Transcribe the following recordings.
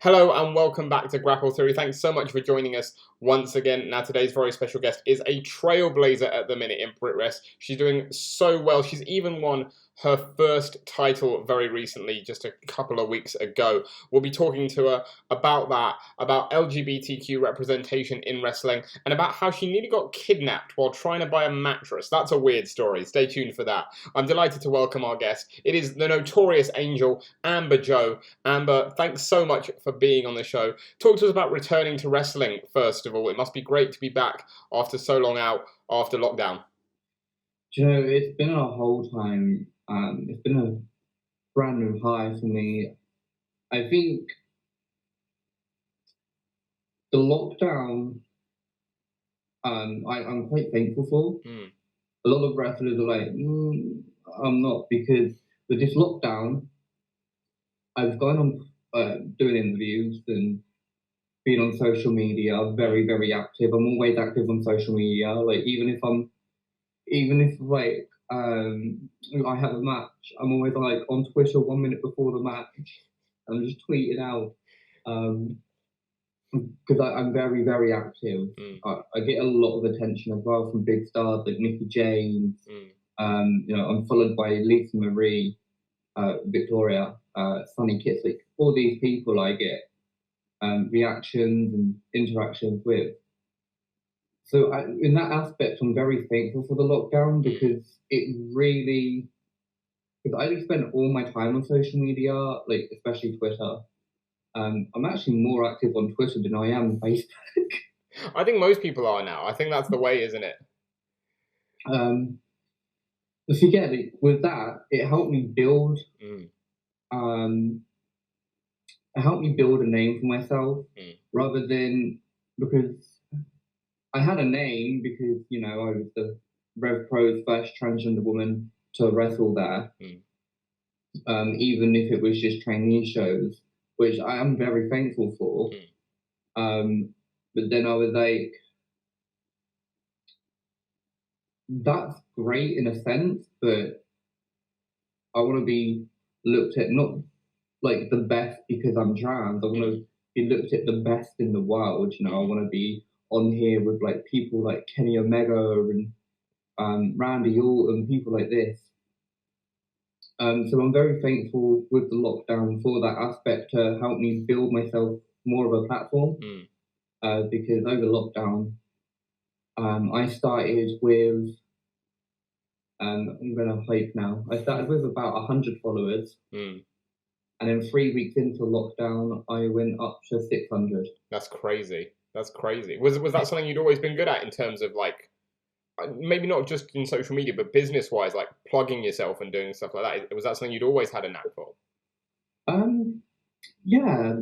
Hello and welcome back to Grapple Theory. Thanks so much for joining us once again. Now today's very special guest is a trailblazer at the minute in BritWres. She's doing so well. She's even won her first title very recently, just a couple of weeks ago. We'll be talking to her about that, about LGBTQ representation in wrestling, and about how she nearly got kidnapped while trying to buy a mattress. That's a weird story. Stay tuned for that. I'm delighted to welcome our guest. It is the notorious angel, Amber Jo. Amber, thanks so much for being on the show. Talk to us about returning to wrestling, first of all. It must be great to be back after so long out after lockdown. Do you know, it's been a whole time. It's been a brand new high for me. I think the lockdown, I'm quite thankful for. A lot of wrestlers are like, I'm not, because with this lockdown, I've gone on doing interviews and being on social media, very, very active. I'm always active on social media. Like even if I have a match, I'm always like on Twitter 1 minute before the match. I'm just tweeting out because I'm very, very active. I get a lot of attention as well from big stars like Mickey James. I'm followed by Lisa Marie, Victoria, Sunny Kissick. All these people I get reactions and interactions with. So in that aspect, I'm very thankful for the lockdown because I just spent all my time on social media, like especially Twitter. I'm actually more active on Twitter than I am on Facebook. I think most people are now. I think that's the way, isn't it? But forget it, with that, it helped me build. It helped me build a name for myself rather than because. I had a name because, I was the Rev Pro's first transgender woman to wrestle there, even if it was just trainee shows, which I am very thankful for. But then I was like, that's great in a sense, but I want to be looked at not like the best because I'm trans. I want to be looked at the best in the world. I want to be on here with like people like Kenny Omega and Randy Orton, people like this. So I'm very thankful with the lockdown for that aspect to help me build myself more of a platform. Because over lockdown, I started with, I'm gonna hype now. I started with about 100 followers. And then 3 weeks into lockdown, I went up to 600. That's crazy. That's crazy. Was that something you'd always been good at in terms of like, maybe not just in social media, but business-wise, like plugging yourself and doing stuff like that? Was that something you'd always had a knack for? Yeah,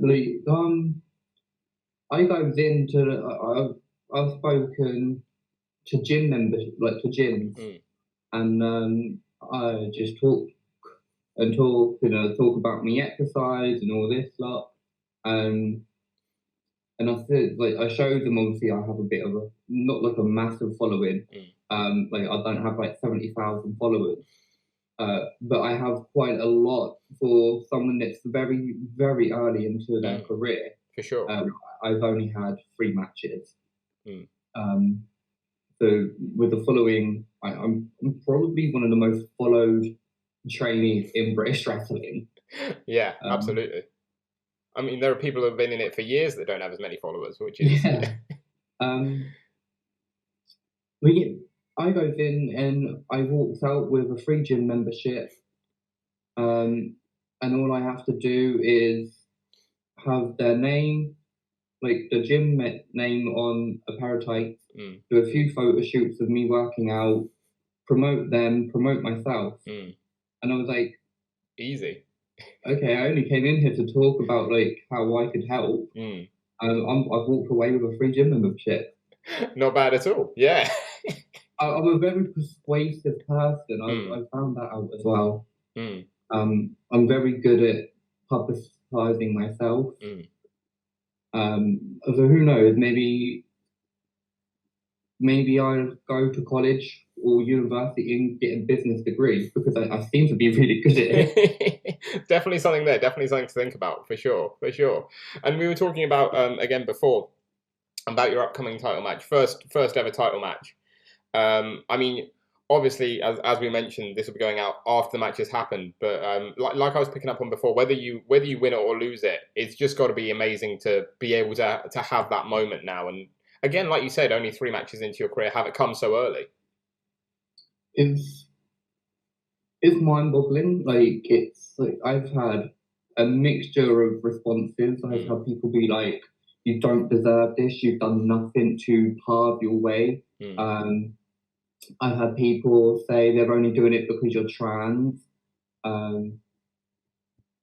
I goes into I've spoken to gym members, like to gyms, and I just talk about me exercise and all this lot, and I said, like, I showed them, obviously, I have a bit of not like a massive following. Like, I don't have like 70,000 followers. But I have quite a lot for someone that's very, very early into their career. For sure. I've only had 3 matches. So with the following, I'm probably one of the most followed trainees in British wrestling. Yeah, absolutely. I mean, there are people who have been in it for years that don't have as many followers, which is... But yeah, I goes in and I walks out with a free gym membership. And all I have to do is have their name, like the gym name on a pair of tights, do a few photo shoots of me working out, promote them, promote myself. And I was like... Easy. Okay, I only came in here to talk about like how I could help. I've walked away with a free gym membership. Not bad at all. Yeah. I'm a very persuasive person. I found that out as well. I'm very good at publicizing myself. So who knows? Maybe I'll go to college or university and get a business degree because I seem to be really good at it. Definitely something there. Definitely something to think about for sure. For sure. And we were talking about again before about your upcoming title match, first ever title match. I mean, obviously, as we mentioned, this will be going out after the match has happened. But like I was picking up on before, whether you win it or lose it, it's just got to be amazing to be able to have that moment now. And again, like you said, only 3 matches into your career, have it come so early. It's mind-boggling. Like I've had a mixture of responses. I've had people be like, "You don't deserve this. You've done nothing to pave your way." I've had people say they're only doing it because you're trans.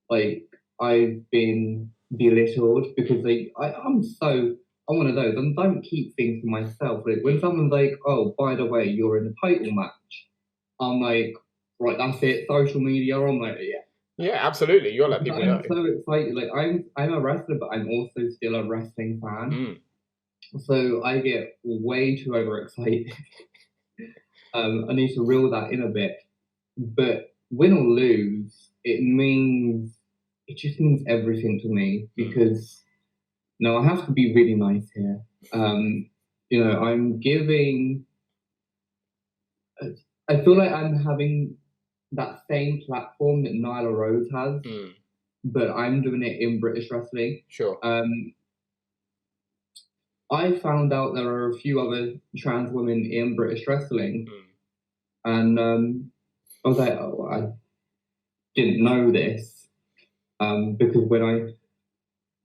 Like I've been belittled because I'm one of those. I don't keep things to myself. Like when someone's like, "Oh, by the way, you're in a title match," I'm like, right, that's it. Social media. I'm like, yeah. Yeah, absolutely. You gotta let people know. I'm so excited. Like I'm a wrestler, but I'm also still a wrestling fan. So I get way too overexcited. I need to reel that in a bit. But win or lose, it just means everything to me because now I have to be really nice here. I'm giving. I feel like I'm having that same platform that Nyla Rose has, but I'm doing it in British wrestling. Sure. I found out there are a few other trans women in British wrestling, and I was like, oh, I didn't know this, because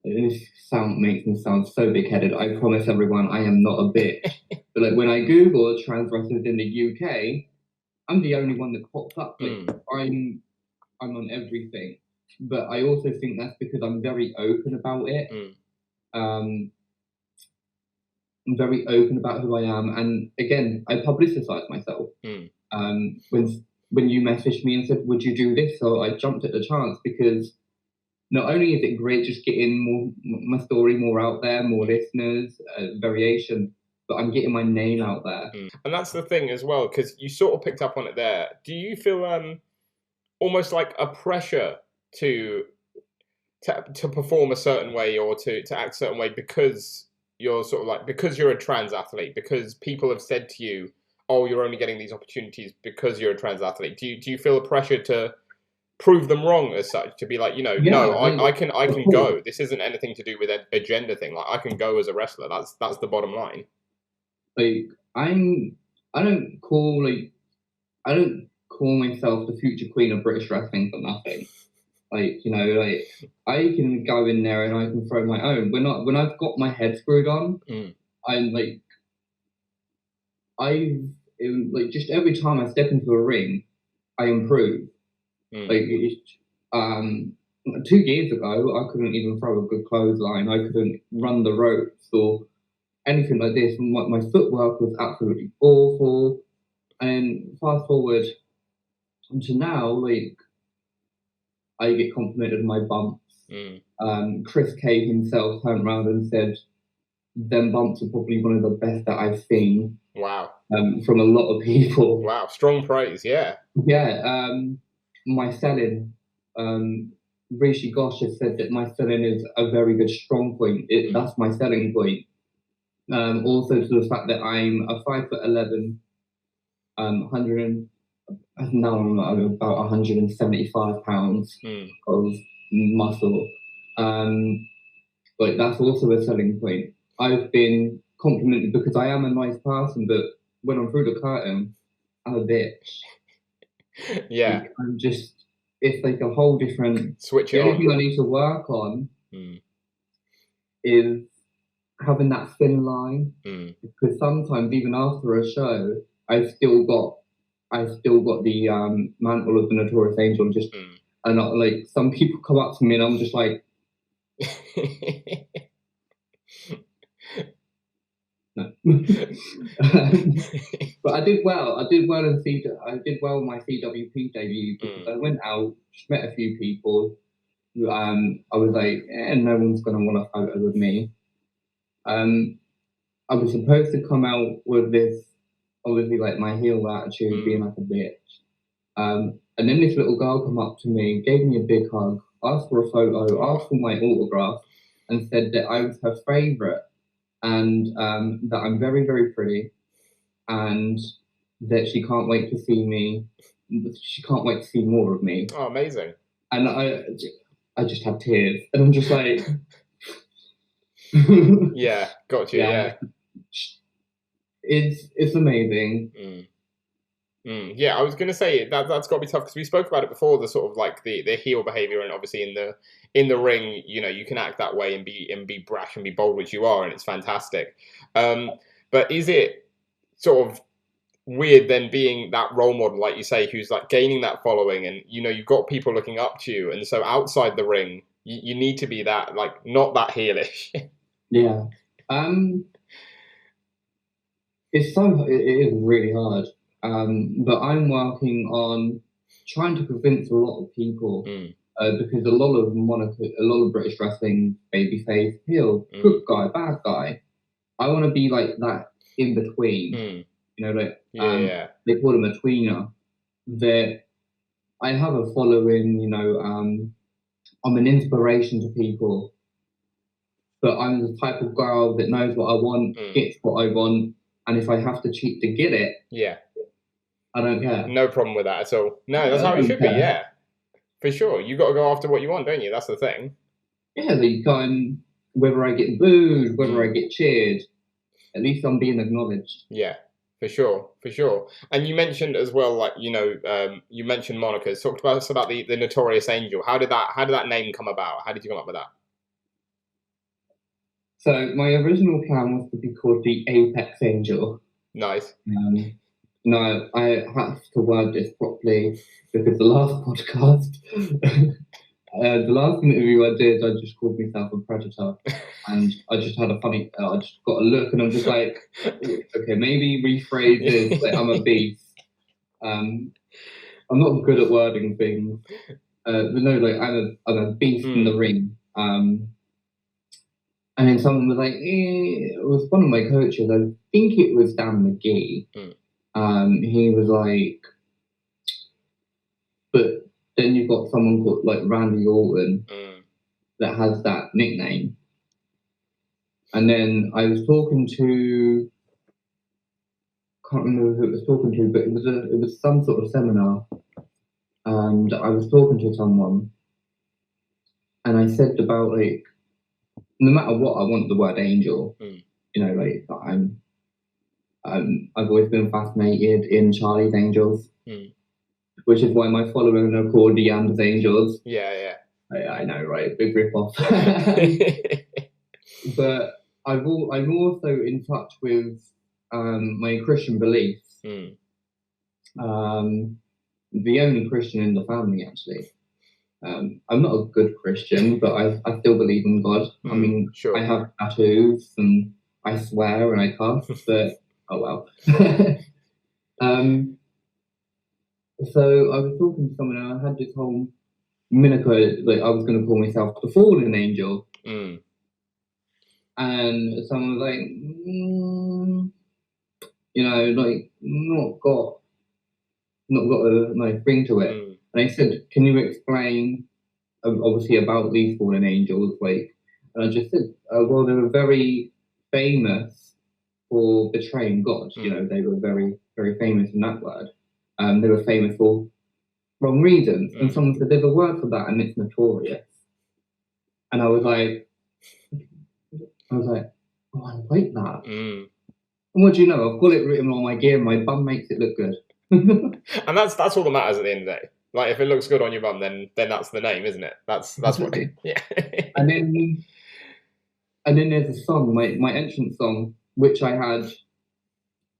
this makes me sound so big-headed. I promise everyone I am not a bitch. But like when I Google trans wrestlers in the UK, I'm the only one that pops up. Like I'm on everything, but I also think that's because I'm very open about it. I'm very open about who I am, and again, I publicize myself. When you messaged me and said, "Would you do this?" So I jumped at the chance because not only is it great just getting my story more out there, more listeners, variation, but I'm getting my name out there. And that's the thing as well, because you sort of picked up on it there. Do you feel almost like a pressure to perform a certain way or to act a certain way because you're sort of like, because you're a trans athlete, because people have said to you, "Oh, you're only getting these opportunities because you're a trans athlete." Do you feel a pressure to prove them wrong as such, to be like, I can go. This isn't anything to do with a gender thing. Like I can go as a wrestler. That's the bottom line. Like I don't call myself the future queen of British wrestling for nothing. Like I can go in there and I can throw my own. When I've got my head screwed on, I'm like just every time I step into a ring, I improve. 2 years ago, I couldn't even throw a good clothesline. I couldn't run the ropes or anything like this. My footwork was absolutely awful. And fast forward to now, like I get complimented on my bumps. Chris K himself turned around and said, "Them bumps are probably one of the best that I've seen." Wow. From a lot of people. Wow, strong praise, yeah. Yeah. My selling, Rishi Gosh has said that my selling is a very good strong point. That's my selling point. Also to the fact that I'm a 5'11", now I'm about 175 pounds of muscle. But that's also a selling point. I've been complimented because I am a nice person, but when I'm through the curtain, I'm a bitch. Yeah. I'm just, it's like a whole different switch. The only thing I need to work on is having that thin line, because sometimes even after a show, I've still got the mantle of the Notorious Angel, just and like some people come up to me and I'm just like, no. But I did well. I did well in my CWP debut because I went out, just met a few people. I was like, no one's gonna want a photo with me. I was supposed to come out with this, obviously, like my heel attitude, being like a bitch. And then this little girl come up to me, gave me a big hug, asked for a photo, asked for my autograph, and said that I was her favourite, and that I'm very, very pretty, and that she can't wait to see me. She can't wait to see more of me. Oh, amazing! And I just have tears, and I'm just like, yeah, got you. Yeah. It's amazing. Yeah, I was going to say that's got to be tough because we spoke about it before. The sort of like the heel behavior, and obviously in the ring, you know, you can act that way and be brash and be bold, which you are, and it's fantastic. But is it sort of weird then being that role model, like you say, who's like gaining that following, and you know you've got people looking up to you, and so outside the ring, you need to be that like not that heelish. Yeah. It is really hard. But I'm working on trying to convince a lot of people because a lot of British wrestling babyface, heel, good guy, bad guy. I want to be like that in between. You know, like they call him a tweener. That I have a following. You know, I'm an inspiration to people. But I'm the type of girl that knows what I want, gets what I want, and if I have to cheat to get it, I don't care. No problem with that at all. No, that's how it should be. Yeah, for sure. You got to go after what you want, don't you? That's the thing. Yeah, whether I get booed, whether I get cheered, at least I'm being acknowledged. Yeah, for sure, for sure. And you mentioned as well, like you know, you mentioned monikers. Talked about us about the Notorious Angel. How did that name come about? How did you come up with that? So my original plan was to be called the Apex Angel. Nice. No, I have to word this properly because the last podcast, the last interview I did, I just called myself a predator, and I just had I just got a look, and I'm just like, okay, maybe rephrase this. Like, I'm a beast. I'm not good at wording things, but no, like I'm a beast in the ring. And then someone was like, it was one of my coaches. I think it was Dan McGee. He was like, but then you've got someone called like Randy Orton that has that nickname. And then I was talking to, can't remember who it was talking to, but it was some sort of seminar. And I was talking to someone, and I said about like, no matter what, I want the word angel. You know, like I've always been fascinated in Charlie's Angels, which is why my following are called the Anders Angels. Yeah. I know, right? Big rip off. But I'm also in touch with my Christian beliefs. The only Christian in the family, actually. I'm not a good Christian, but I still believe in God. I mean, sure. I have tattoos and I swear and I cuss, but oh well. So I was talking to someone and I had this whole moniker, like I was going to call myself the Fallen Angel. And someone was like, you know, like not got a nice ring to it. And I said, can you explain, obviously, about these fallen angels? Like, and I just said, well, they were very famous for betraying God. You know, they were very, very famous in that word. They were famous for wrong reasons. And someone said, there's a word for that, and it's notorious. And I was like, oh, I like that. And what do you know? I've got it written on my gear, and my bum makes it look good. And that's all that matters at the end of the day. Like if it looks good on your bum, then that's the name, isn't it? That's what it, yeah. And then there's a song, my entrance song, which I had.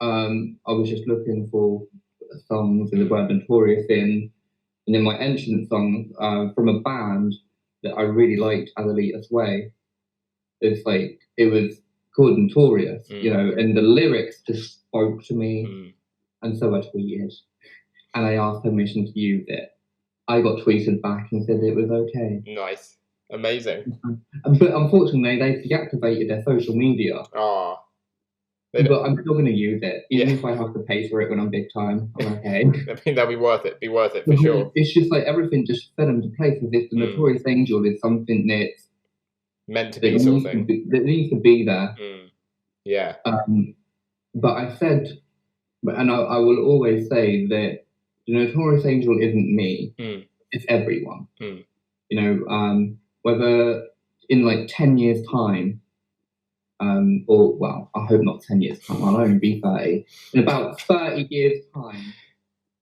I was just looking for songs with the word notorious in, and then my entrance song from a band that I really liked, As Elite Way. It's like it was called Notorious, you know, and the lyrics just spoke to me. And so I tweeted, and I asked permission to use it. I got tweeted back and said it was okay. Nice. Amazing. But unfortunately, they deactivated their social media. Oh. But I'm still going to use it, even if I have to pay for it when I'm big time. I'm okay. I think that'll be worth it. Be worth it for sure. It's just like everything just fell into place as if the Notorious Angel is something that's meant to be something that needs to be there. Yeah. But I said, and I will always say that the Notorious Angel isn't me. It's everyone. You know, whether in like 10 years' time, or well, I hope not 10 years' time, I'll only be 30. In about 30 years' time,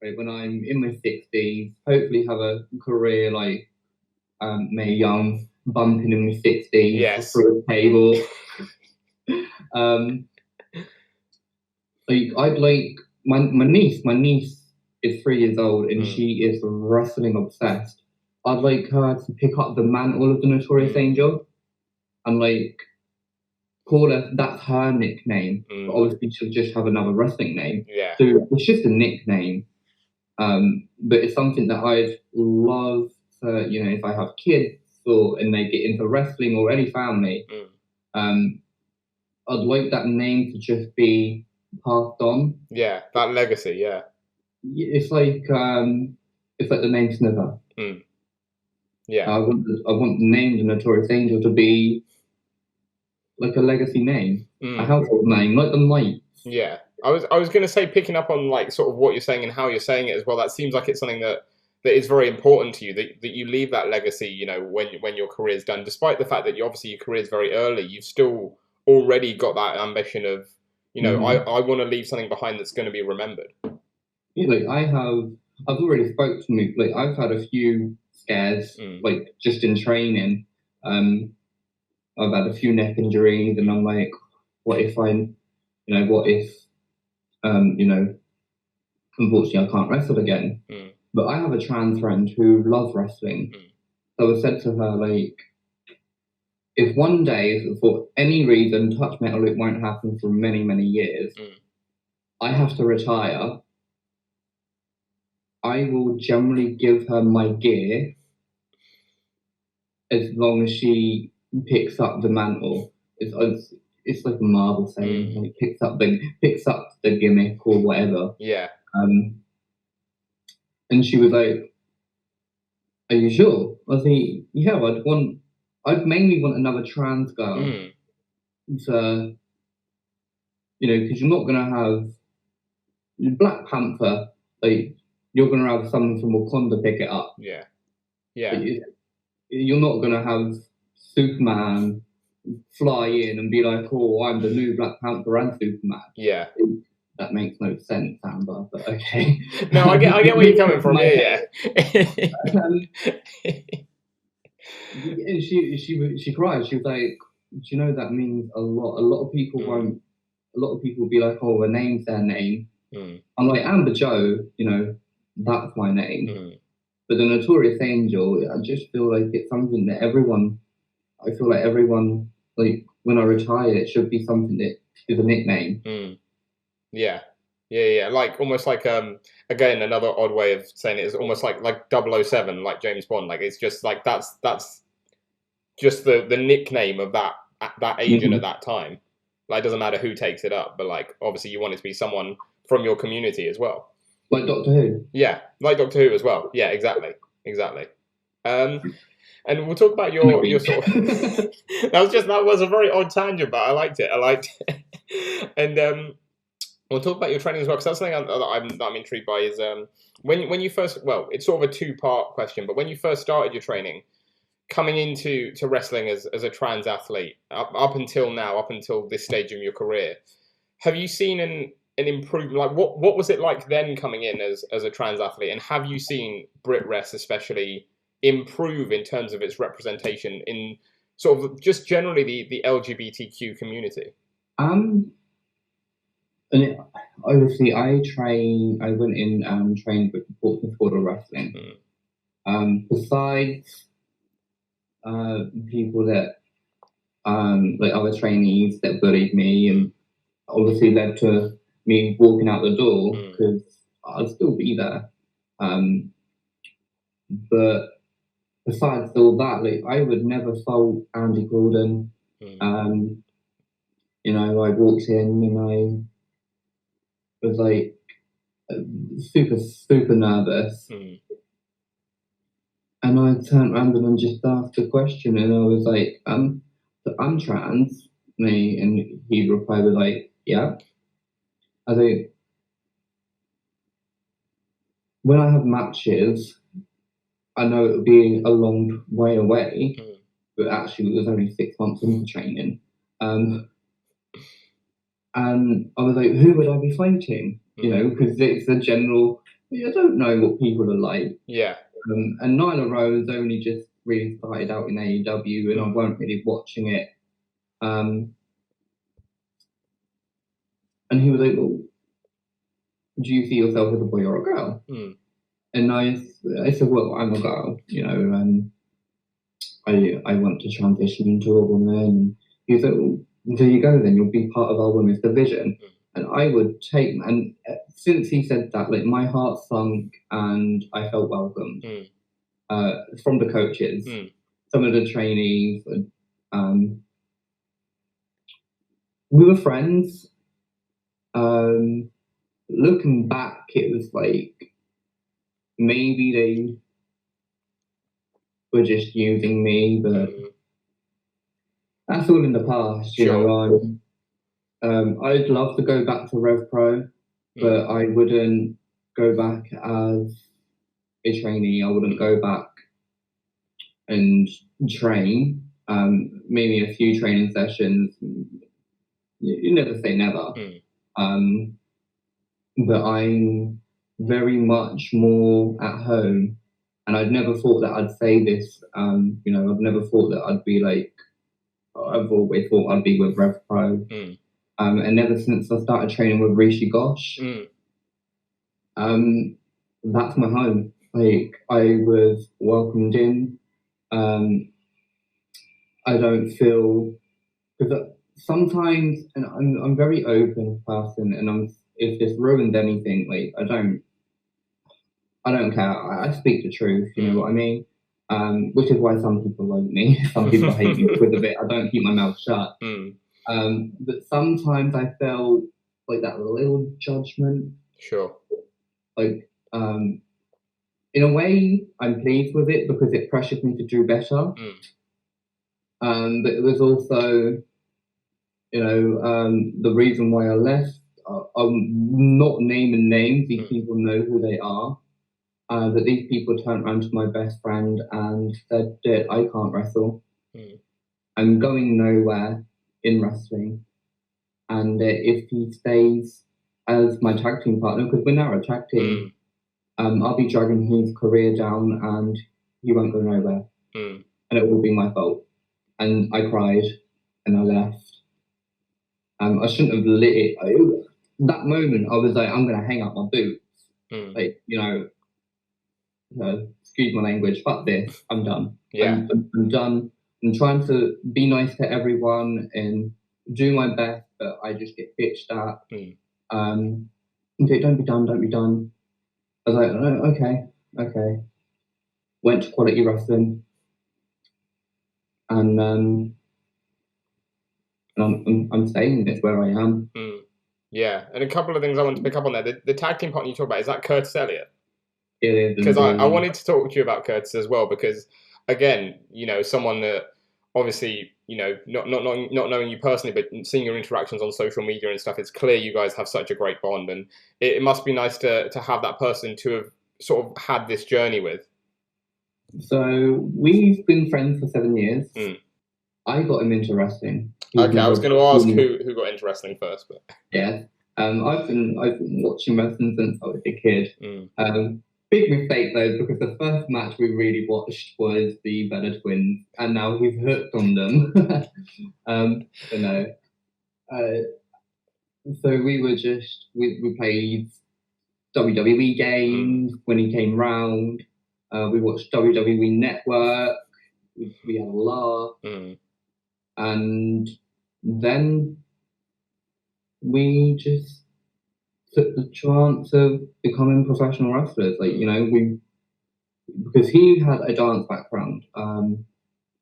right, when I'm in my 60s, hopefully have a career like Mae Young, bumping in my 60s through a table. Like I'd like my niece is 3 years old and she is wrestling obsessed. I'd like her to pick up the mantle of the Notorious Angel and like call her, that's her nickname. But obviously she'll just have another wrestling name. Yeah. So it's just a nickname. But it's something that I'd love to, you know, if I have kids and they get into wrestling or any family, I'd like that name to just be passed on. Yeah, that legacy, yeah. It's like the name Snither. Yeah. I want the name the Notorious Angel to be like a legacy name, a household name, like the Knights. Yeah. I was gonna say, picking up on like sort of what you're saying and how you're saying it as well, that seems like it's something that is very important to you, that you leave that legacy, you know, when your career's done, despite the fact that obviously your career's very early, you've still already got that ambition of, you know, I want to leave something behind that's going to be remembered. Yeah, like I've already spoke to me, like I've had a few scares, like just in training. I've had a few neck injuries and I'm like, what if, you know, unfortunately I can't wrestle again. But I have a trans friend who loves wrestling. So I said to her, like, if one day, for any reason, touch metal, it won't happen for many, many years, I have to retire, I will generally give her my gear as long as she picks up the mantle. It's like a Marvel saying, like picks up the gimmick or whatever. Yeah. And she was like, "Are you sure?" I was like, "Yeah, I'd mainly want another trans girl to, you know, because you're not gonna have Black Panther, like you're gonna have someone from Wakanda pick it up. Yeah. Yeah. You're not gonna have Superman fly in and be like, "Oh, I'm the new Black Panther and Superman." Yeah. That makes no sense, Amber, but okay. No, I get where you're coming from. Yeah. And she cried. She was like, "Do you know that means a lot? A lot of people won't. A lot of people will be like, oh, her name's their name." I'm like, Amber Jo, you know, that's my name. But the Notorious Angel, I just feel like it's something that everyone, like when I retire, it should be something that is a nickname. Yeah. Like almost like again, another odd way of saying it is almost like 007, like James Bond. Like it's just like that's just the nickname of that agent at that time. Like it doesn't matter who takes it up, but like obviously you want it to be someone from your community as well. Like Doctor Who. Yeah, like Doctor Who as well. Yeah, exactly. And we'll talk about your sort of that was a very odd tangent, but I liked it. And we'll talk about your training as well, because that's something that I'm intrigued by. Is when you first, well, it's sort of a two-part question, but when you first started your training, coming into wrestling as a trans athlete, up until now, up until this stage of your career, have you seen an improvement? Like what was it like then coming in as a trans athlete, and have you seen BritWres especially improve in terms of its representation in sort of just generally the LGBTQ community? And obviously, I went in and trained with Portsmouth School of Wrestling. Besides people that, like other trainees that bullied me and obviously led to me walking out the door, because I'd still be there. But besides all that, like I would never fault Andy Gordon. You know, I walked in and I was like super nervous. And I turned around and just asked a question, and I was like, I'm trans. And he replied with like, yeah. I was like, when I have matches, I know it would be a long way away, but actually it was only 6 months into training. And I was like, who would I be fighting? You know, because it's a general, I don't know what people are like. Yeah. And Nyla Rose only just really started out in AEW, and I weren't really watching it. And he was like, well, do you see yourself as a boy or a girl? And I said, well, I'm a girl, you know, and I want to transition into a woman. And he said, well, there you go, then you'll be part of our women's division. And I would take, and since he said that, like, my heart sunk and I felt welcomed from the coaches, some of the trainees. We were friends. Looking back, it was like maybe they were just using me, but that's all in the past. You know, I'd love to go back to Rev Pro, but I wouldn't go back as a trainee. I wouldn't go back and train. Maybe a few training sessions. You never say never. But I'm very much more at home, and I'd never thought that I'd say this. You know, I've never thought that I'd be like. I've always thought I'd be with Rev Pro. And ever since I started training with Rishi Gosh, that's my home. Like, I was welcomed in. I don't feel, because sometimes, and I'm a very open person, and if this ruins anything, like, I don't care. I speak the truth. You know what I mean? Which is why some people like me, some people hate me because of it. I don't keep my mouth shut. But sometimes I felt like that little judgment. Like, in a way, I'm pleased with it because it pressured me to do better. But it was also, you know, the reason why I left. I'm not naming names. These people know who they are. But these people turned around to my best friend and said that I can't wrestle. I'm going nowhere in wrestling. And if he stays as my tag team partner, because we're now a tag team, I'll be dragging his career down and he won't go nowhere. And it will be my fault. And I cried and I left. I shouldn't have lit it. That moment, I was like, I'm going to hang up my boots. Like, you know, excuse my language, fuck this, I'm done. I'm done. I'm trying to be nice to everyone and do my best, but I just get bitched at. Okay, don't be done. I was like, oh, okay. Went to Quality Wrestling, and I'm staying. It's where I am. Yeah, and a couple of things I want to pick up on there. The tag team partner you talk about, is that Curtiselliot? It is. Because I wanted to talk to you about Curtis as well, because again, you know, someone that obviously, you know, not knowing you personally, but seeing your interactions on social media and stuff, it's clear you guys have such a great bond, and it must be nice to have that person to have sort of had this journey with. So we've been friends for 7 years. I got him into wrestling. Okay, I was going to ask who got into wrestling first, but yeah, I've been watching wrestling since I was a kid. Big mistake though, because the first match we really watched was the Bella Twins, and now he's hooked on them. So no. So we were just we played WWE games when he came round. We watched WWE Network. We had a laugh, and then we just took the chance of becoming professional wrestlers. Like, you know, because he had a dance background.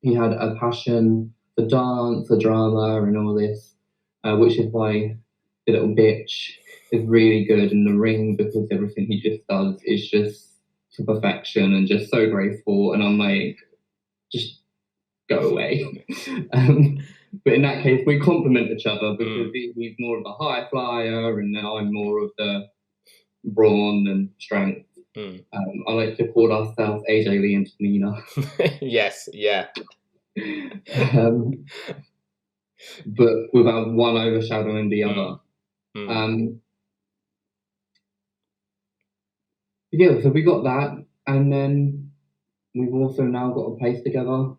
He had a passion for dance, for drama, and all this. which is why the little bitch is really good in the ring, because everything he just does is just to perfection and just so graceful. And I'm like, just go away. But in that case, we complement each other, because he's more of a high flyer and then I'm more of the brawn and strength. I like to call ourselves AJ Lee and Tamina. Yes, yeah. But without one overshadowing the other. Yeah, so we got that, and then we've also now got a place together.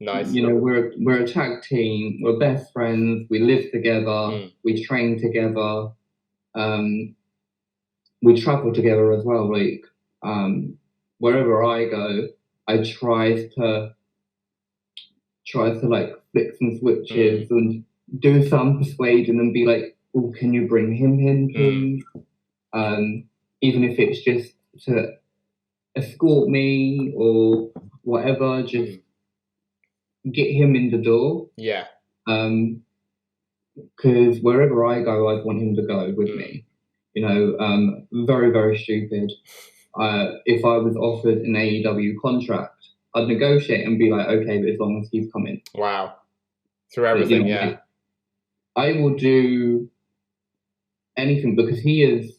Nice. You know, we're a tag team. We're best friends. We live together. We train together. We travel together as well. Like, wherever I go, I try to like flick some switches and do some persuasion and be like, "Oh, can you bring him in, please?" Even if it's just to escort me or whatever, just get him in the door. Yeah. Because wherever I go, I want him to go with me. You know, very, very stupid. If I was offered an AEW contract, I'd negotiate and be like, okay, but as long as he's coming. Wow. Through everything, you know, like, I will do anything, because he is.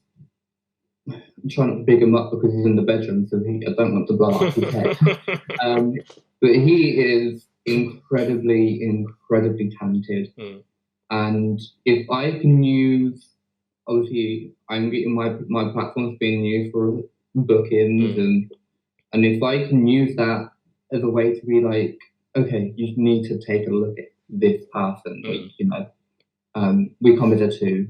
I'm trying not to big him up because he's in the bedroom, so I don't want to blow up his head. But he is incredibly, incredibly talented. And if I can use, obviously, I'm getting my platforms being used for bookings, and if I can use that as a way to be like, okay, you need to take a look at this person. Like, you know, we come as a 2.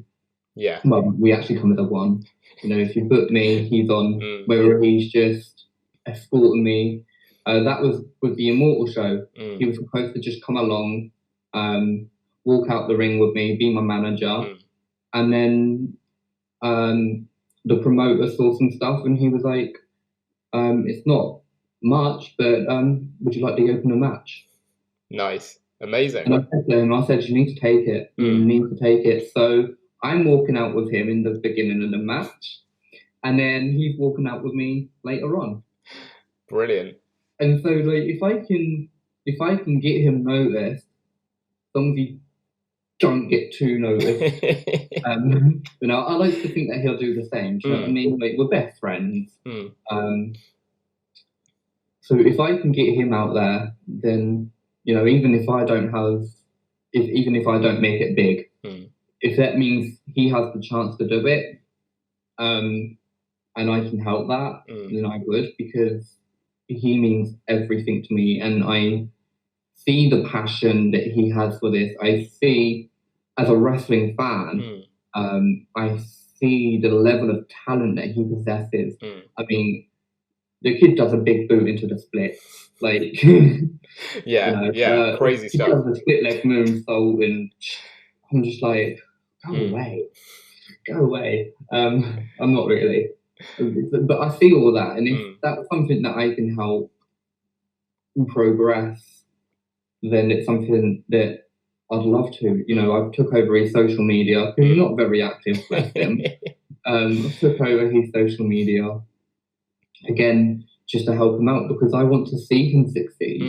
Yeah. Well, we actually come as a 1. You know, if you book me, he's on. Whether he's just escorting me. That was with the Immortal show. He was supposed to just come along, walk out the ring with me, be my manager, and then the promoter saw some stuff and he was like, "It's not much, but would you like to open a match?" Nice, amazing. And I said to him, "You need to take it. You need to take it." So I'm walking out with him in the beginning of the match, and then he's walking out with me later on. Brilliant. And so, like, if I can get him noticed, as long as he don't get too noticed, you know, I like to think that he'll do the same. Do you know what I mean? Like, we're best friends. So if I can get him out there, then, you know, even if I don't make it big, if that means he has the chance to do it, and I can help that, then I would, because he means everything to me, and I see the passion that he has for this. I see, as a wrestling fan, I see the level of talent that he possesses. I mean, the kid does a big boot into the split, like, yeah, you know, crazy stuff. He does a split leg moonsault, and I'm just like, go away. I'm not really, but I see all that, and if that's something that I can help progress, then it's something that I'd love to. You know, I've took over his social media. He's not very active, bless him. I took over his social media again just to help him out, because I want to see him succeed.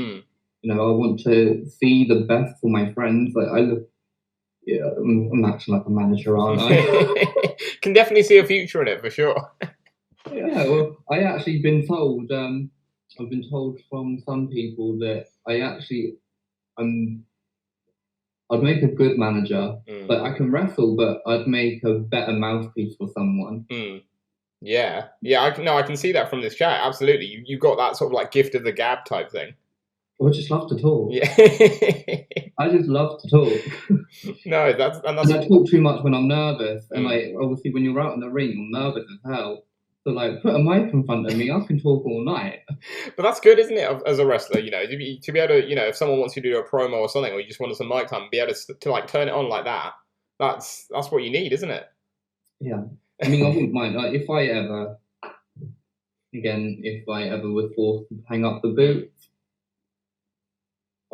You know, I want to see the best for my friends. Like, I'm acting like a manager, aren't I? Can definitely see a future in it, for sure. Yeah, well, I actually been told. I've been told from some people that I'd make a good manager. Like, I can wrestle, but I'd make a better mouthpiece for someone. Yeah, I can see that from this chat. Absolutely, you've got that sort of like gift of the gab type thing. I just love to talk. Yeah, I just love to talk. No, and I talk too much when I'm nervous, and like, obviously when you're out in the ring, you're nervous as hell. So, like, put a mic in front of me, I can talk all night. But that's good, isn't it, as a wrestler, you know, to be able to, you know, if someone wants you to do a promo or something, or you just want some mic time, be able to like turn it on like that, that's what you need, isn't it? Yeah. I mean, I wouldn't mind, like, if I ever was forced to hang up the boots,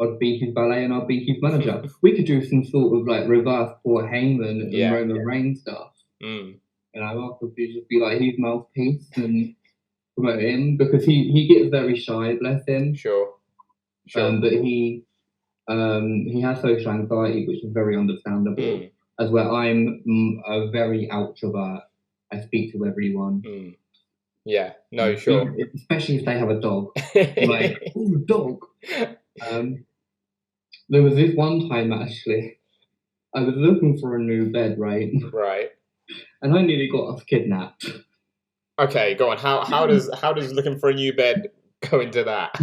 I'd be his valet and I'd be his manager. We could do some sort of like reverse Paul Heyman and Roman Reigns stuff. Mm. You know, I could just be like his mouthpiece and promote him because he gets very shy, bless him. Sure. But he has social anxiety, which is very understandable. As well, I'm a very outrovert. I speak to everyone. Yeah, no, sure. Especially if they have a dog. I'm like, oh, dog. There was this one time actually, I was looking for a new bed, right? Right. And I nearly got us kidnapped. Okay, go on. How does looking for a new bed go into that? I've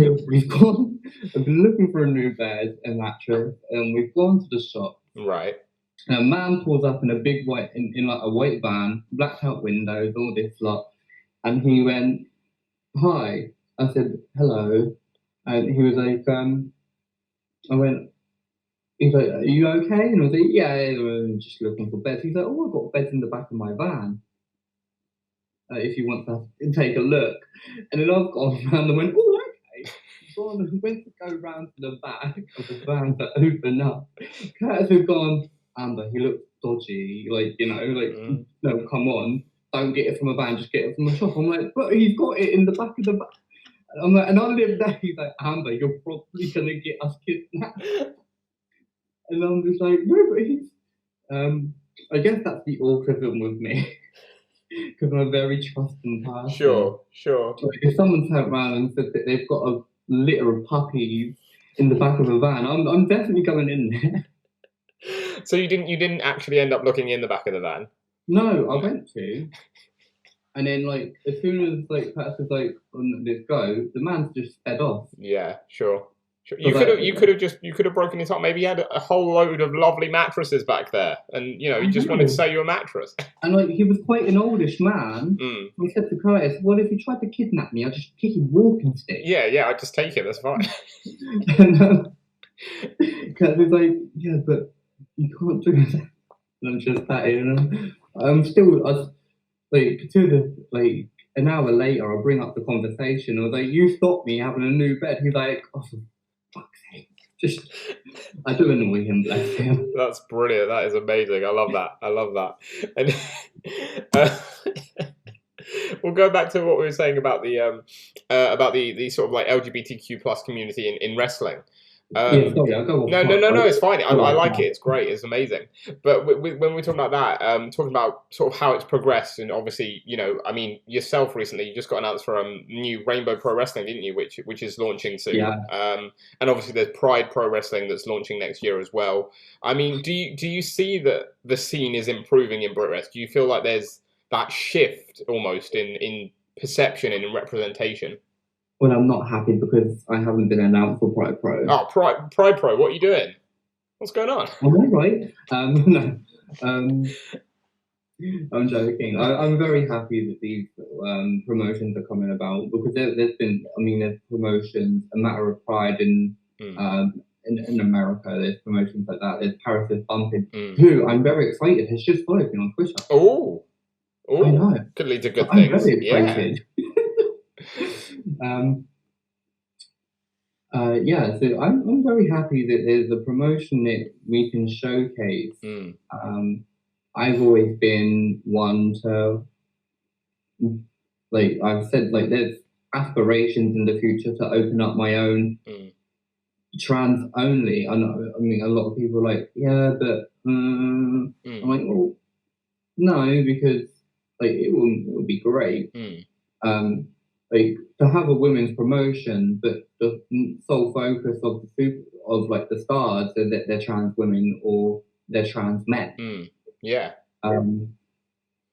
been looking for a new bed and mattress, and we've gone to the shop. Right. And a man pulls up in a big white, in like a white van, blacked out windows, all this lot. And he went, "Hi." I said, "Hello." And he was like, he's like, "Are you okay?" And I was like, "Yeah, I'm just looking for beds." He's like, "Oh, I've got beds in the back of my van. If you want to take a look." And then I've gone around and went, "Oh, okay." Went to go round to the back of the van to open up. Curtis has gone, "Amber, he looks dodgy. Like, you know, like, no, come on. Don't get it from a van, just get it from a shop." I'm like, "But he's got it in the back of the van." I'm like, and I live there. He's like, "Amber, you're probably going to get us kidnapped." And I'm just like, "No, but he's..." I guess that's the autism with me. Because I'm a very trusting person. Sure. Like if someone turned around and said that they've got a litter of puppies in the back of a van, I'm definitely going in there. So you didn't actually end up looking in the back of the van? No, I went to. And then like as soon as like Pat was like, "Let's go," the man's just sped off. Yeah, sure. You could have broken his heart. Maybe he had a whole load of lovely mattresses back there, and you know he just wanted to sell you a mattress. And like he was quite an oldish man. He said to Curtis, "Well, if he tried to kidnap me, I'd just kick his walking stick." Yeah, I'd just take it. That's fine. And Curtis was like, "Yeah, but you can't do that." And I'm just patting him. Like an hour later, I bring up the conversation. I was like, "You stopped me having a new bed." He's like, "Oh, for fuck's sake." I do annoy him, bless him. That's brilliant. That is amazing. I love that. And we'll go back to what we were saying about the sort of like LGBTQ plus community in wrestling. Yeah, sorry, I'll go on. No, it's fine. I like it. It's great. It's amazing. But when we're talking about that, talking about sort of how it's progressed, and obviously, you know, I mean, yourself recently, you just got announced for new Rainbow Pro Wrestling, didn't you? Which is launching soon. Yeah. And obviously, there's Pride Pro Wrestling that's launching next year as well. I mean, do you see that the scene is improving in BritWres? Do you feel like there's that shift almost in perception and in representation? Well, I'm not happy because I haven't been announced for Pride Pro. Oh, Pride Pro, what are you doing? What's going on? Am I right? No. I'm joking. I'm very happy that these promotions are coming about because there's promotions, a matter of pride in America. There's promotions like that. There's Paris is Bumping, who I'm very excited has just followed me on Twitter. Oh, I know. Could lead to good things. I'm very excited. So I'm very happy that there's a promotion that we can showcase. I've always been one to, like I've said, like there's aspirations in the future to open up my own trans only. I mean, a lot of people are like, yeah, but I'm like, well, no, because like it will be great. Like to have a women's promotion, but the sole focus of the stars is that they're trans women or they're trans men.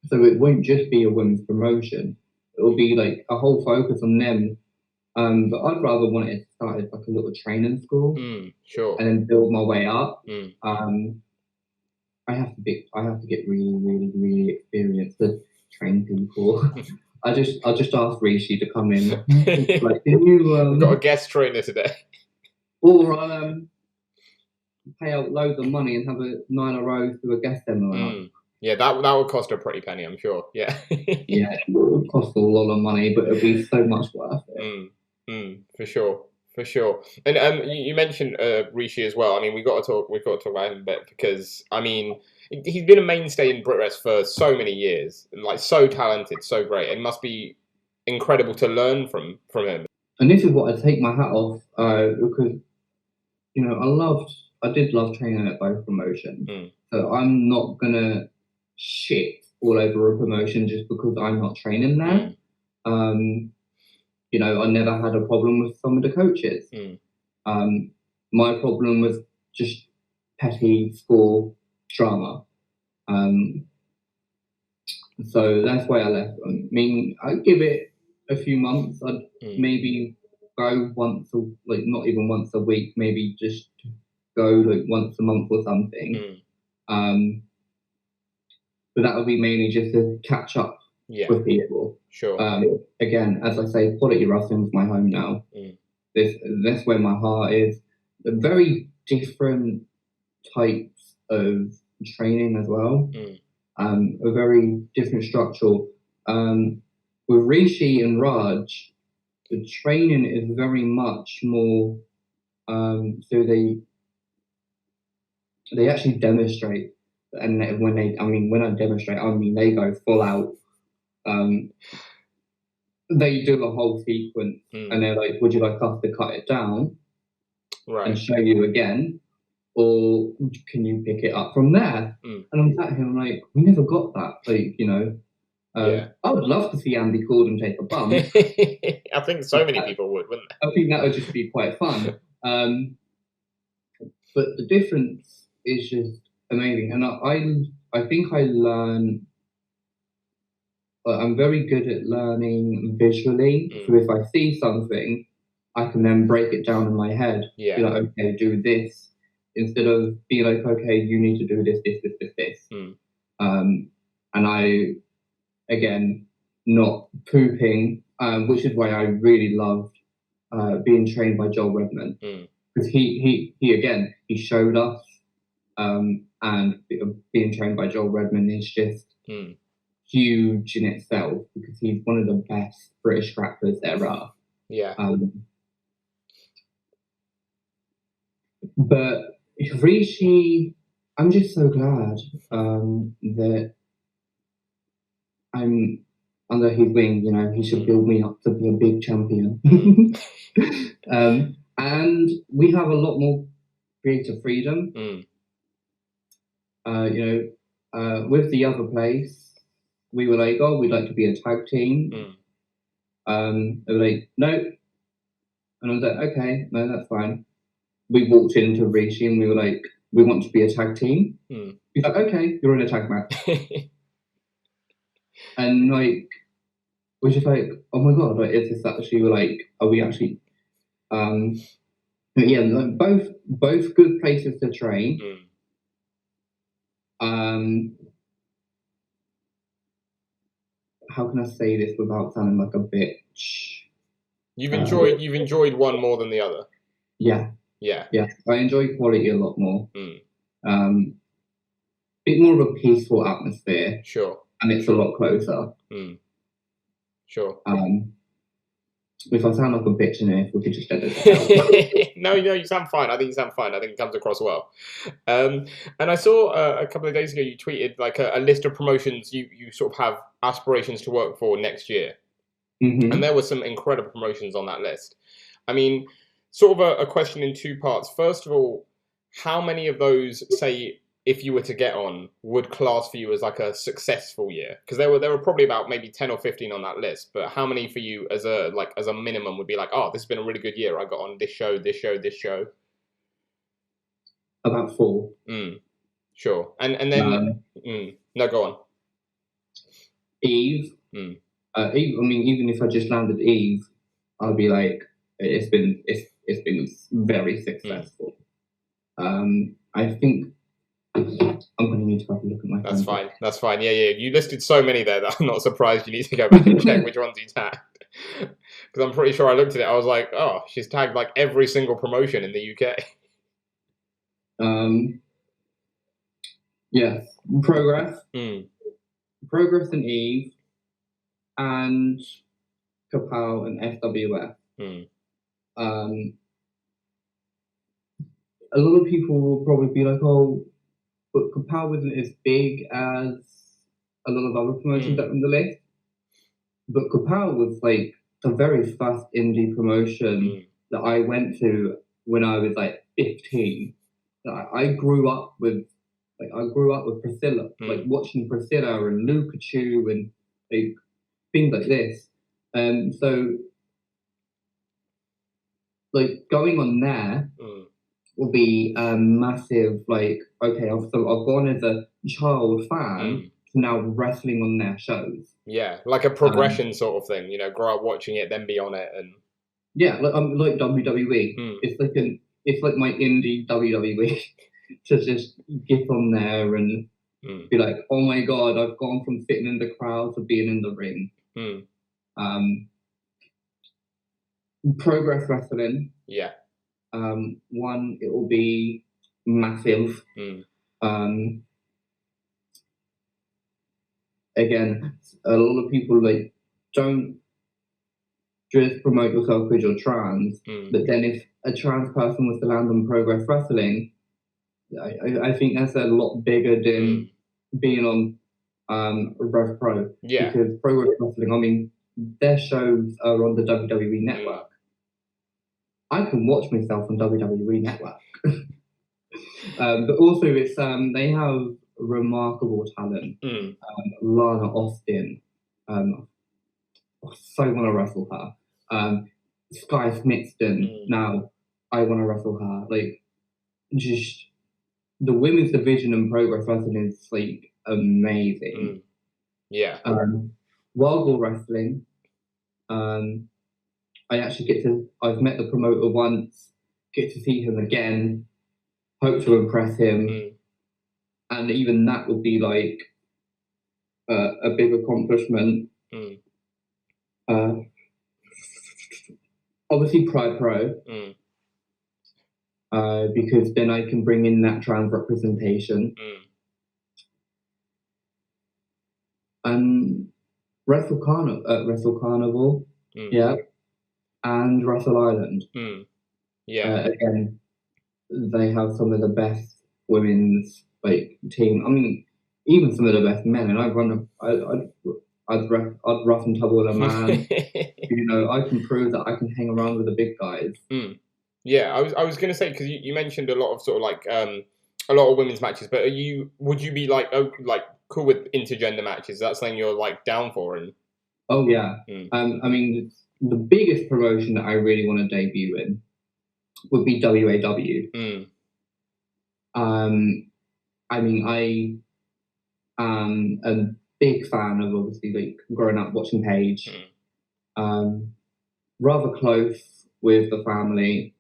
So it won't just be a women's promotion. It'll be like a whole focus on them. But I'd rather want it to start as like a little training school, sure, and then build my way up. I have to get really, really, really experienced to train people. I just asked Rishi to come in. Like, can you? We've got a guest trainer today. Or pay out loads of money and have a Nyla Rose do a guest demo. Yeah, that would cost a pretty penny, I'm sure. Yeah. Yeah, it would cost a lot of money, but it'd be so much worth it. For sure. For sure. And you mentioned Rishi as well. I mean, we've got to talk about him a bit because I mean, he's been a mainstay in BritWres for so many years, and like so talented, so great. It must be incredible to learn from him. And this is what I take my hat off because you know I did love training at both promotions. So I'm not gonna shit all over a promotion just because I'm not training there. You know, I never had a problem with some of the coaches. My problem was just petty school drama. So that's why I left. I mean, I'd give it a few months. I'd maybe go once, like not even once a week, maybe just go like once a month or something. But that would be mainly just to catch up with people. Sure. Again, as I say, quality wrestling's my home now. That's where my heart is. Very different types of training as well. A very different structure. With Rishi and Raj, the training is very much more. So they actually demonstrate, and when I demonstrate, I mean they go full out. They do a whole sequence, and they're like, "Would you like us to cut it down and show you again, or can you pick it up from there?" And I'm sat here, I'm like, "We never got that." Like, you know, I would love to see Andy Corden take a bump. I think so many people would, wouldn't they? I think that would just be quite fun. But the difference is just amazing, and I think I learn. I'm very good at learning visually. So if I see something, I can then break it down in my head. Be like, okay, do this. Instead of being like, okay, you need to do this. And I, again, not pooping, which is why I really loved being trained by Joel Redman. Because he again, he showed us, and being trained by Joel Redman is just huge in itself because he's one of the best British grapplers there are. But Rishi, I'm just so glad that I'm under his wing. You know, he should build me up to be a big champion. And we have a lot more creative freedom. You know, with the other place, we were like, "Oh, we'd like to be a tag team." They were like, "No," and I was like, "Okay, no, that's fine." We walked into Rishi and we were like, "We want to be a tag team." He's like, "Okay, you're in a tag match." And like, we're just like, "Oh my god, like, is this actually like, are we actually?" But yeah, like, both good places to train. How can I say this without sounding like a bitch? You've enjoyed one more than the other. Yeah. I enjoy quality a lot more. Bit more of a peaceful atmosphere. Sure. And it's a lot closer. Sure. If I sound like a bitch in here, we could just edit it out. No, you sound fine. I think you sound fine. I think it comes across well. And I saw a couple of days ago you tweeted like a list of promotions you sort of have aspirations to work for next year. And there were some incredible promotions on that list. I mean, sort of a question in two parts. First of all, how many of those, say, if you were to get on, would class for you as like a successful year? Because there were probably about maybe 10 or 15 on that list. But how many for you as a minimum would be like, oh, this has been a really good year. I got on this show, this show, this show. About 4. Sure. And then no, go on. Eve. I mean, even if I just landed Eve, I'll be like, it's been very successful. I think I'm going to need to have a look at my phone. That's fine. Yeah. You listed so many there that I'm not surprised you need to go back and check which ones you tagged. Because I'm pretty sure I looked at it, I was like, oh, she's tagged like every single promotion in the UK. Yes. Progress. Progress and Eve. And Kapow and FWF. a lot of people will probably be like, oh, but Kapow isn't as big as a lot of other promotions that are on the list. But Kapow was like the very first indie promotion that I went to when I was like 15. I grew up with Priscilla, like watching Priscilla and Lukachu and like things like this. So like going on there will be a massive like, okay, I've gone as a child fan to now wrestling on their shows. Yeah, like a progression sort of thing, you know, grow up watching it, then be on it, and yeah, like WWE. It's like my indie WWE to just get on there and be like, oh my god, I've gone from sitting in the crowd to being in the ring. Progress wrestling. Yeah. One, it will be massive. Again, a lot of people like don't just promote yourself because you're trans, but then if a trans person was to land on Progress Wrestling, I think that's a lot bigger than being on Rev Pro. Yeah. Because Progress Wrestling, I mean, their shows are on the WWE Network. I can watch myself on WWE Network. But also, it's they have remarkable talent. Lana Austin, I so want to wrestle her. Sky Smithston, now I want to wrestle her. Like, just the women's division in Progress Wrestling is like amazing. Yeah. Wild Ball Wrestling. I've met the promoter once, get to see him again, hope to impress him. And even that would be like a big accomplishment. Obviously Pride Pro, because then I can bring in that trans representation. And Wrestle Carnival, yeah, and Wrestle Island. Yeah. Again, they have some of the best women's like team. I mean, even some of the best men. And I'd rough and tumble a man. You know, I can prove that I can hang around with the big guys. Yeah, I was gonna say, because you mentioned a lot of sort of like a lot of women's matches, but would you be like cool with intergender matches? Is that something you're like down for? And oh yeah, I mean the biggest promotion that I really want to debut in would be WAW. I mean, I am a big fan of obviously like growing up watching Paige. Rather close with the family.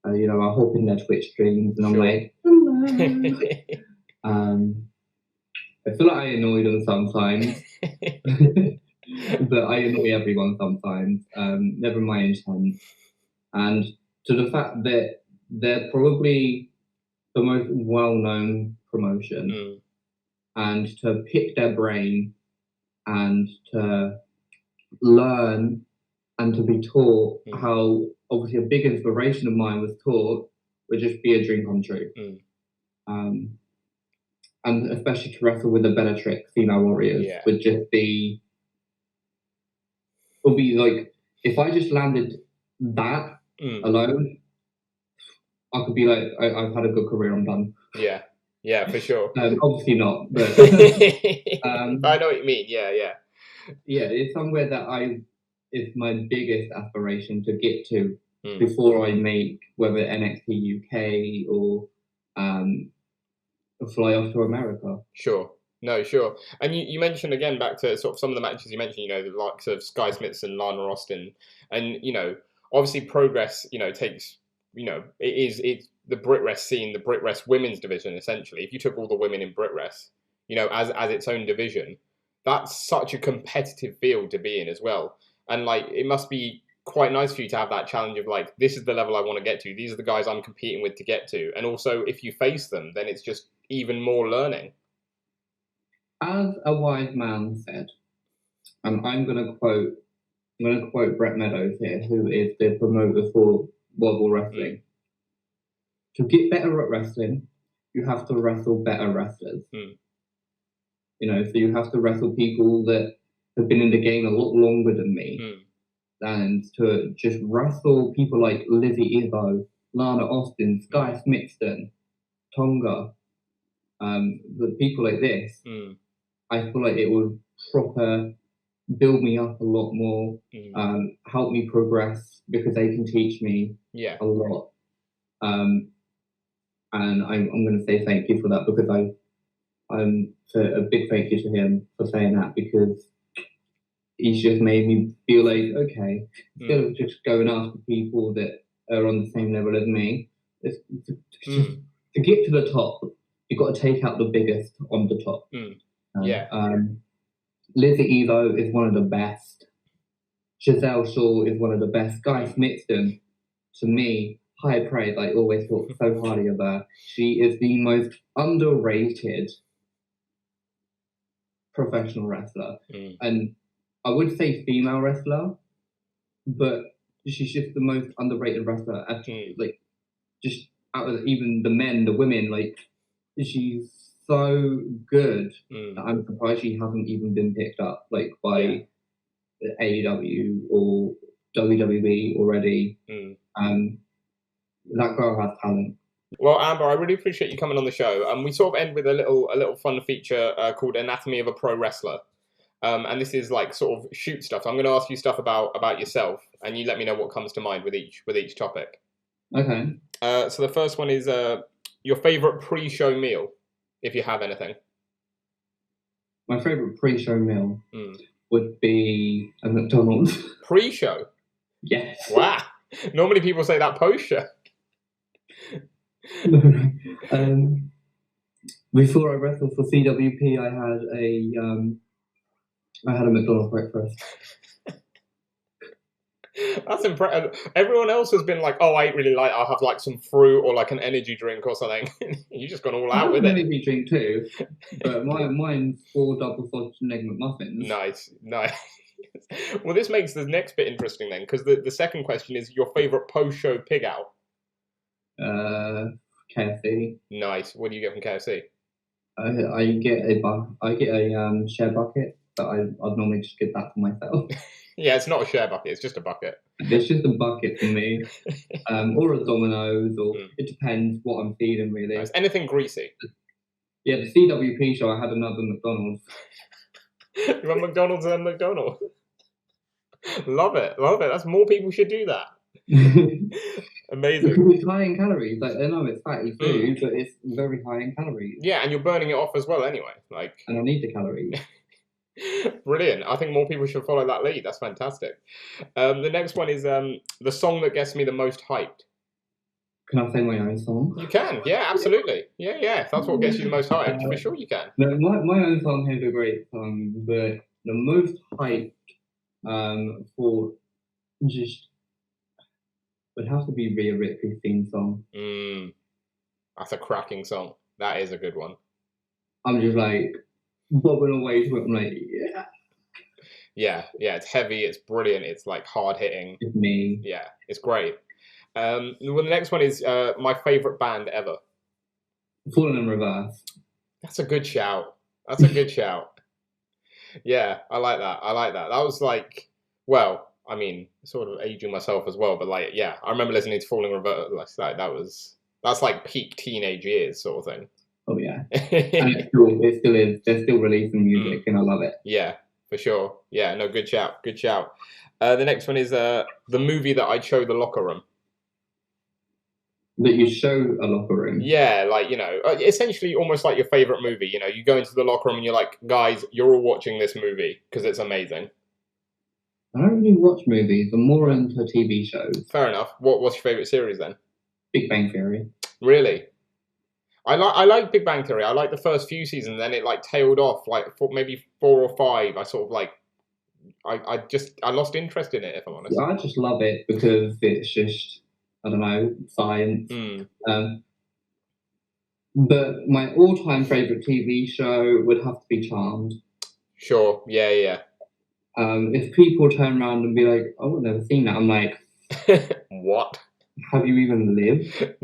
You know, I hop in their Twitch streams and I'm like, hello. I feel like I annoy them sometimes, but I annoy everyone sometimes. Never my intent. And to the fact that they're probably the most well-known promotion, and to pick their brain and to learn and to be taught how obviously a big inspiration of mine was taught would just be a dream come true. And especially to wrestle with the Bellatrix female warriors would just be, would be like, if I just landed that alone, I could be like, I've had a good career, I'm done. Yeah, for sure. Obviously not, but I know what you mean. Yeah, it's somewhere that it's my biggest aspiration to get to before I make whether NXT UK or fly off to America. Sure. No, sure. And you mentioned again back to sort of some of the matches you mentioned, you know, the likes of Sky Smiths and Lana Austin, and you know, obviously Progress, you know, takes, you know, it's the BritWres scene, the BritWres women's division essentially. If you took all the women in BritWres, you know, as its own division, that's such a competitive field to be in as well. And like, it must be quite nice for you to have that challenge of like, this is the level I want to get to. These are the guys I'm competing with to get to. And also, if you face them, then it's just even more learning. As a wise man said, and I'm going to quote Brett Meadows here, who is the promoter for World War Wrestling. to get better at wrestling, you have to wrestle better wrestlers. You know, so you have to wrestle people that have been in the game a lot longer than me. And to just wrestle people like Lizzie Evo, Lana Austin, Sky Smithson, Tonga, the people like this, I feel like it would proper build me up a lot more, help me progress because they can teach me a lot. And I'm going to say thank you for that because I'm a big thank you to him for saying that because he's just made me feel like, okay, instead of just going after people that are on the same level as me, to get to the top, you've got to take out the biggest on the top. Lizzie Evo is one of the best. Giselle Shaw is one of the best. Guy Smithson, to me, high praise. I always thought so highly of her. She is the most underrated professional wrestler. And I would say female wrestler, but she's just the most underrated wrestler. Like, just out of even the men, the women, like, she's so good that I'm surprised she hasn't even been picked up, like, by AEW or WWE already. That girl has talent. Well, Amber, I really appreciate you coming on the show. We sort of end with a little fun feature called Anatomy of a Pro Wrestler. And this is like sort of shoot stuff. I'm going to ask you stuff about yourself, and you let me know what comes to mind with each topic. Okay. So the first one is your favorite pre-show meal, if you have anything. My favorite pre-show meal would be a McDonald's. Pre-show? Yes. Wow. Normally people say that post-show. Before I wrestled for CWP, I had a McDonald's breakfast. That's impressive. Everyone else has been like, "Oh, I really like. I'll have like some fruit or like an energy drink or something." You just gone all out with it. Energy drink too, but mine's 4 double sausage and egg McMuffins. Nice. Well, this makes the next bit interesting then, because the second question is your favorite post-show pig out. KFC. Nice. What do you get from KFC? I get a share bucket, but I'd normally just get that for myself. Yeah, it's not a share bucket, it's just a bucket. It's just a bucket for me. Or a Domino's, or it depends what I'm feeling, really. Nice. Anything greasy? Yeah, the CWP show, I had another McDonald's. You want McDonald's and McDonald's? Love it. That's more people should do that. Amazing. Because it's high in calories. Like, I know it's fatty food, but it's very high in calories. Yeah, and you're burning it off as well anyway. And I need the calories. Brilliant. I think more people should follow that lead. That's fantastic. The next one is the song that gets me the most hyped. Can I say my own song? You can. Yeah, absolutely. Yeah. If that's what gets you the most hyped, for sure you can. No, my own song is a great song, but the most hyped for just would have to be Rhea Ripley's theme song. That's a cracking song. That is a good one. I'm just like bobbing away to it. I'm like, yeah. It's heavy. It's brilliant. It's like hard hitting. It's me. Yeah, it's great. Well, the next one is my favorite band ever. Falling in Reverse. That's a good shout. Yeah, I like that. That was like, well, I mean, sort of aging myself as well, but like, yeah, I remember listening to Falling Reverse. Like, that's like peak teenage years sort of thing. Oh yeah, and it still is. They're still releasing music, and I love it. Yeah, for sure. Yeah, no, good shout. The next one is the movie that I'd show the locker room. That you show a locker room? Yeah, like, you know, essentially almost like your favorite movie. You know, you go into the locker room and you're like, guys, you're all watching this movie because it's amazing. I don't really watch movies. I'm more into TV shows. Fair enough. What's your favorite series then? Big Bang Theory. Really? I like Big Bang Theory. I like the first few seasons, then it like tailed off like maybe 4 or 5. I sort of like I lost interest in it, if I'm honest. I just love it because it's just, I don't know, science. But my all-time favorite TV show would have to be Charmed. Sure. Yeah. If people turn around and be like, "Oh, I've never seen that," I'm like, what? Have you even lived?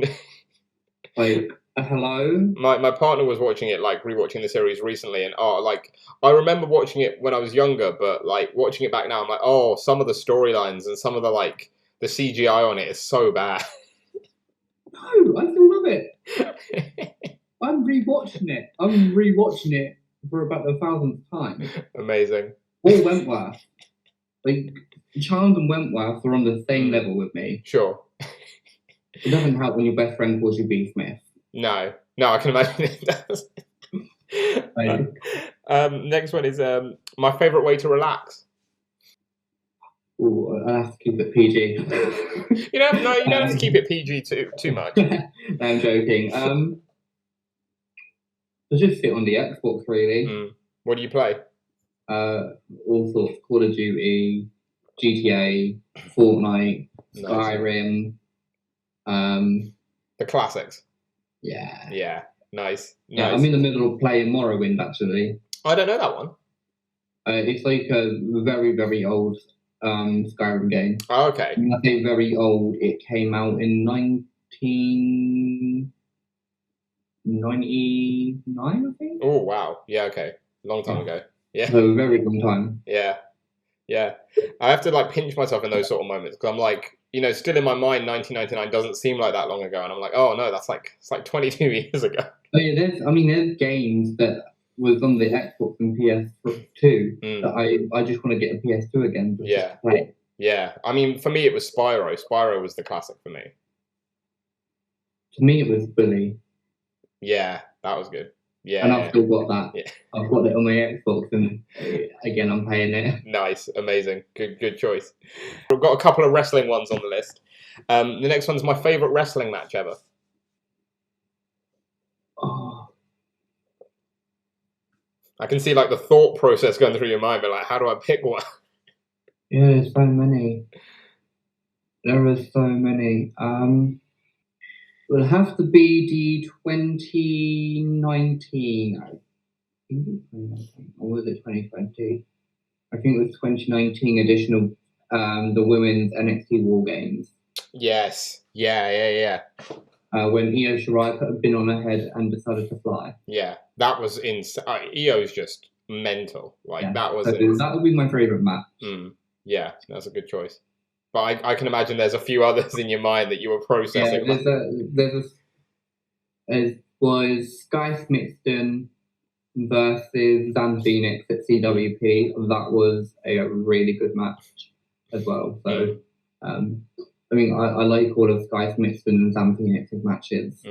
Like, hello? My partner was watching it, like rewatching the series recently, and like I remember watching it when I was younger, but like watching it back now, I'm like, oh, some of the storylines and some of the CGI on it is so bad. No, I still love it. I'm rewatching it for about the 1,000th time. Amazing. Or Wentworth. Like, Charmed and Wentworth are on the same level with me. Sure. It doesn't help when your best friend calls you B. Smith. No, I can imagine it does. Next one is my favourite way to relax. Ooh, I have to keep it PG. You don't have to keep it PG too much. I'm joking. I just sit on the Xbox, really. What do you play? All sorts. Call of Duty, GTA, Fortnite, Skyrim. The classics. Yeah. Yeah. Nice. Yeah, I'm in the middle of playing Morrowind, actually. I don't know that one. It's like a very, very old Skyrim game. Oh, okay. When I say very old, it came out in 1999, I think. Oh, wow. Yeah, okay. Long time ago. Yeah. So a very long time. Yeah. Yeah. I have to like pinch myself in those sort of moments because I'm like, still in my mind, 1999 doesn't seem like that long ago, and I'm like, oh no, it's like 22 years ago. Oh yeah, there's games that was on the Xbox and PS2 that I just want to get a PS2 again. Yeah. To play. Yeah. I mean, for me, it was Spyro. Spyro was the classic for me. To me, it was Bully. Yeah, that was good. Yeah. And I've still got that. Yeah. I've got it on my Xbox, and again, I'm playing it. Nice, amazing, good choice. We've got a couple of wrestling ones on the list. The next one's my favourite wrestling match ever. Oh. I can see like the thought process going through your mind, but like, how do I pick one? Yeah, there's so many. There are so many. It will have to be the 2019. I think it was 2019, or was it 2020? I think it was 2019 edition of the women's NXT War Games. Yes. Yeah. When Io Shirai put a bin on her head and decided to fly. Yeah, that was insane. Io's just mental. Like yeah, that was. That would be my favorite match. Yeah, that's a good choice. But I can imagine there's a few others in your mind that you were processing. Yeah, it was Sky Smithson versus Zan Phoenix at CWP. That was a really good match as well. So, I mean, I like all of Sky Smithson and Zan Phoenix's matches.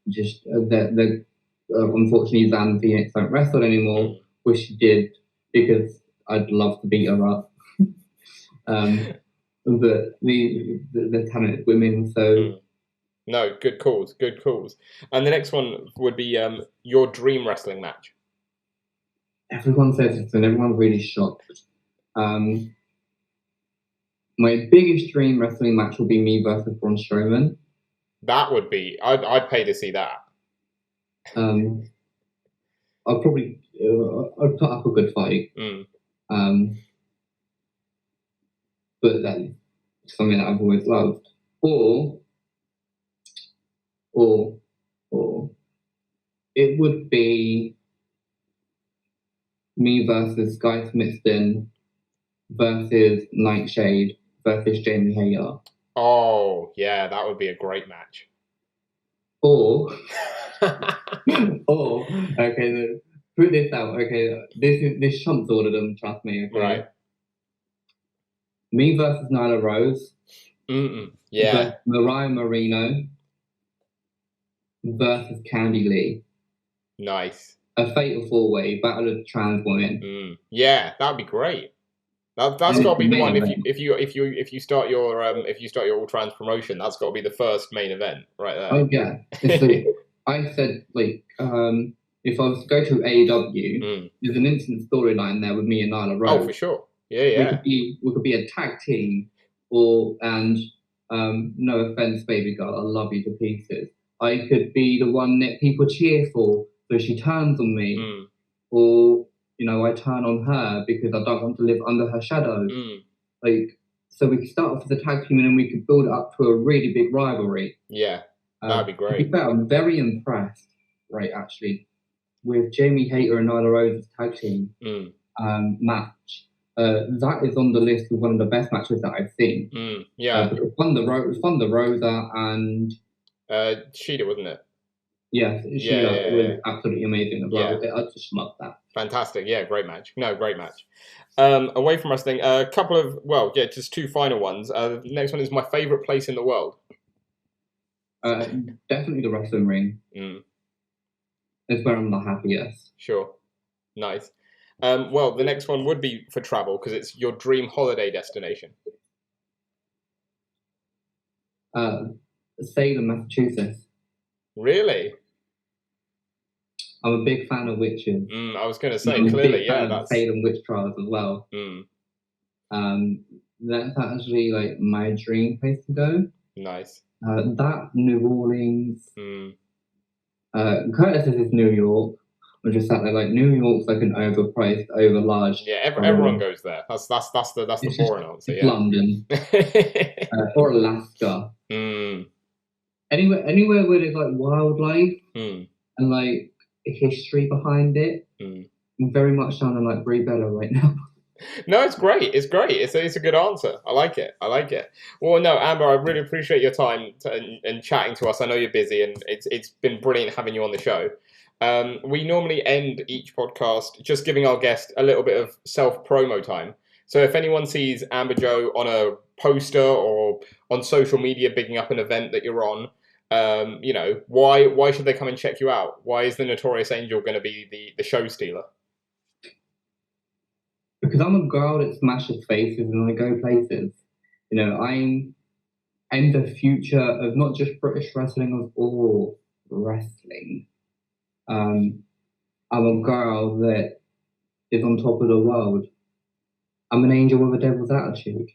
Just unfortunately, Zan Phoenix don't wrestle anymore. Wish she did, because I'd love to beat her up. But the talented women, so. No, good calls. And the next one would be your dream wrestling match. Everyone says it, and everyone's really shocked. My biggest dream wrestling match will be me versus Braun Strowman. That would be. I'd pay to see that. I'd probably I'd put up a good fight. But that's something that I've always loved. Or it would be me versus Sky Smithson versus Nightshade versus Jamie Hayter. Oh, yeah, that would be a great match. Or okay, put this out. Okay, this trumps all of them. Trust me. Okay? Right. Me versus Nyla Rose. Yeah. Mariah Marino versus Candy Lee. Nice. A fatal four-way battle of trans women. Yeah, that'd be great. That's got to be the one. If you start your all trans promotion, that's got to be the first main event right there. Oh yeah. I said if I was to go to AEW, there's an instant storyline there with me and Nyla Rose. Oh, for sure. Yeah. We could be a tag team, and no offense, baby girl, I love you to pieces. I could be the one that people cheer for, so she turns on me, or I turn on her because I don't want to live under her shadow. So we could start off as a tag team, and then we could build it up to a really big rivalry. Yeah. That'd be To great. be fair, I'm very impressed, right, actually, with Jamie Hayter and Nyla Rose's tag team match. That is on the list of one of the best matches that I've seen. Yeah. Thunder Rosa and Sheeta, wasn't it? yes, she was absolutely amazing as well. I just love that. Fantastic. Yeah, great match. No, great match. Away from wrestling, a couple of, just two final ones. The next one is my favourite place in the world. Definitely the wrestling ring. It's where I'm the happiest. Sure. Nice. Well, the next one would be for travel because it's your dream holiday destination. Salem, Massachusetts. Really? I'm a big fan of witches. I was going to say, clearly, that's Salem witch trials as well. That's actually like my dream place to go. Nice. That New Orleans. Curtis is New York. I'm just sat there like New York's like an overpriced, overlarge. Yeah, everyone goes there. That's the boring answer. It's London or Alaska. Anywhere where there's like wildlife and like history behind it. I'm very much sounding like Brie Bella right now. No, it's great. It's great. It's a good answer. I like it. Well, no, Amber, I really appreciate your time and chatting to us. I know you're busy, and it's been brilliant having you on the show. We normally end each podcast just giving our guest a little bit of self-promo time. So if anyone sees Amber Jo on a poster or on social media bigging up an event that you're on, why should they come and check you out? Why is the Notorious Angel going to be the show stealer? Because I'm a girl that smashes faces and I go places. I'm the future of not just British wrestling, of all wrestling. I'm a girl that is on top of the world. I'm an angel with a devil's attitude.